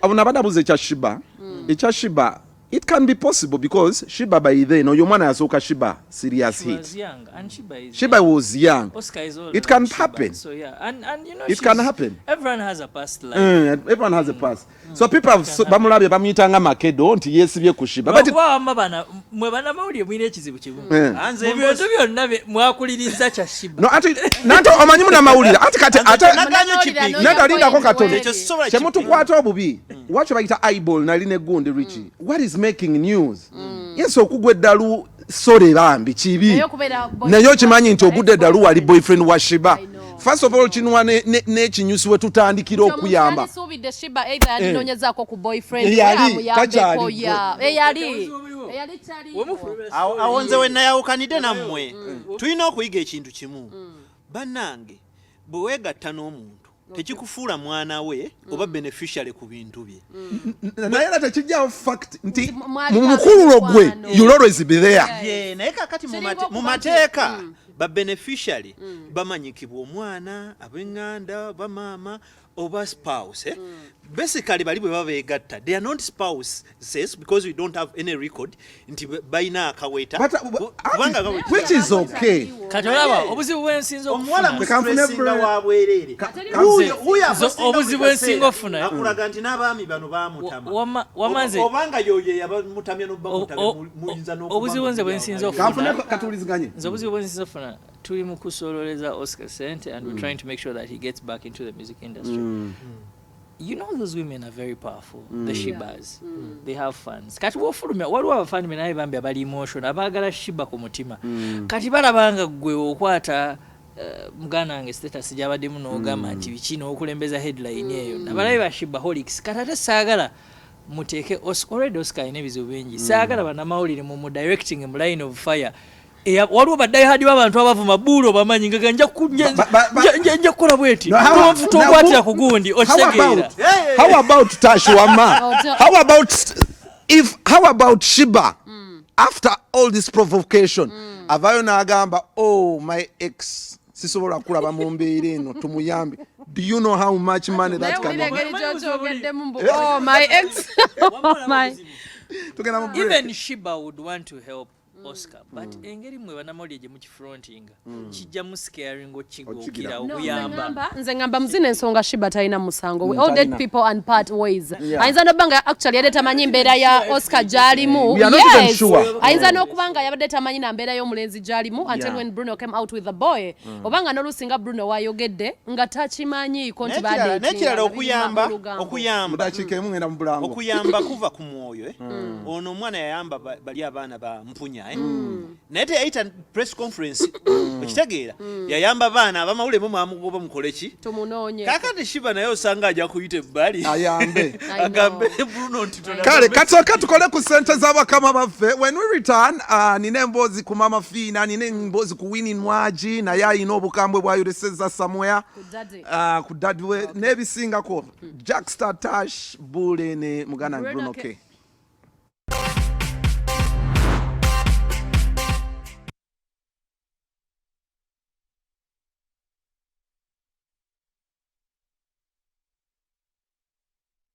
abanabuze ekya Shiba ekya Shiba it can be possible because Shiba by then oyo mwana yasoka Shiba serious hit. Shiba was young. It can happen. So yeah, and you know it can happen. Everyone has a past life. Everyone has a past. So people have bamulabe bamuyitanga Makedo nti yesibye ku Shiba. But bana mwe bana mawulire mwine ekizibu kibu. Anze ebintu byonna mwakuliriza kya Shiba. No ati nanto omanyi muna mawulire ati kati ata nagalinda ko katone. Chemutu kwata obubi. Wacho bayita eyeball na line gundi Richie. What is making news? Yes okugwe dalu sore bambi kibi. Nayo kimanyi nti ogudde dalu wali boyfriend wa Shiba. First of all kinwa ne kinyusi we tutandikira okuyamba. Subide Shiba either yadinonyeza ko ku boyfriend yamuyambeko ya eyali chali. Awonze we nayawukanide nammwe. Tulina okuyiga ekintu kimu. Bannange bwe wegatta n'omuntu tekikufuula mwana we oba beneficiary ku bintu bye. Naye era tekijja fact nti mu mukululo gwe you'll always be there. Yeah, naye kakati mu mateeka ba beneficiary bamanyikibwa omwana ab'enganda bamaama oba spouse. Basically bali bwe babeegatta they are not spouses because we don't have any record nti bayina akaweta which is okay. Katolaba obuzibu bwensinzo omwala musinga wabwerere obuzibu bwensingo ofuna akulaga nti n'abaami bano baamutama wamaze obanga yoye yabamutamya n'obamutamya muyinza n'okuba obuzibu bwensinzo ofuna katuliziganye obuzibu bwensinzo ofuna tuli mu kusololeza Oscar Sente and we're trying to make sure that he gets back into the music industry. You know those women are very powerful. The Shibas. They have fans. Kati wofulumya waliwo abafani naye bambi abali emotional abaagala Shiba ku mutima. Kati balabanga gwe okwata mugana wange status gyabadde muno ogamba nti bikino okulembeza headline eyo. Nabalabe ba Shibaholics kati ate saagala muteeke already Oscar ine bizibu bingi. Saagala banamawulire mu directing mu line of fire. Waliwo baddayo hadi w'abantu abavuma bulo bamanyi nga nja kukola bweti tokwatira ku gundi okitegeera. How about Tashwama? How about Shiba? After all this provocation avayo n'agamba oh my ex sisobola kulaba mu mbeera eno tumuyambe. Do you know how much money that can be? Oh my ex. Even Shiba would want to help Oscar, but engeri mwe banamoli je mu kifronting kijja mu scaring okigokira okuyamba. Nze ngamba muzine ensonga Shiba talina musango. We all dead people and part ways. Ayinza nobanga actually yadde tamanyi mbeera ya Oscar jalimu. Yes. Ayinza nokubanga yabadde tamanyi na mbeera y'omulenzi jalimu until when Bruno came out with the boy. Obanga nolusinga Bruno wayogedde nga takimanyi konti bade. Nekirala okuyamba mudakike mu ngenda mu bulango. Okuyamba kuva ku mwoyo ono omwana yayamba bali abaana ba mpunya Nete aita press conference okitegeera yayamba baana abamawule mu mamugoba mukoleki tumunonye kakati Shiba naye osanga ajja kuyite bali ayambe agambe Bruno ntitona kale katoka tukole ku center z'abakama baffe. When we return nine embozi ku mama Fina nine embozi ku Winnie Nwaji na yayina obukambwe bwa yureseza somewhere ku daddy we nebisingako Jackstar Tash Bule ne mugana Bruno K.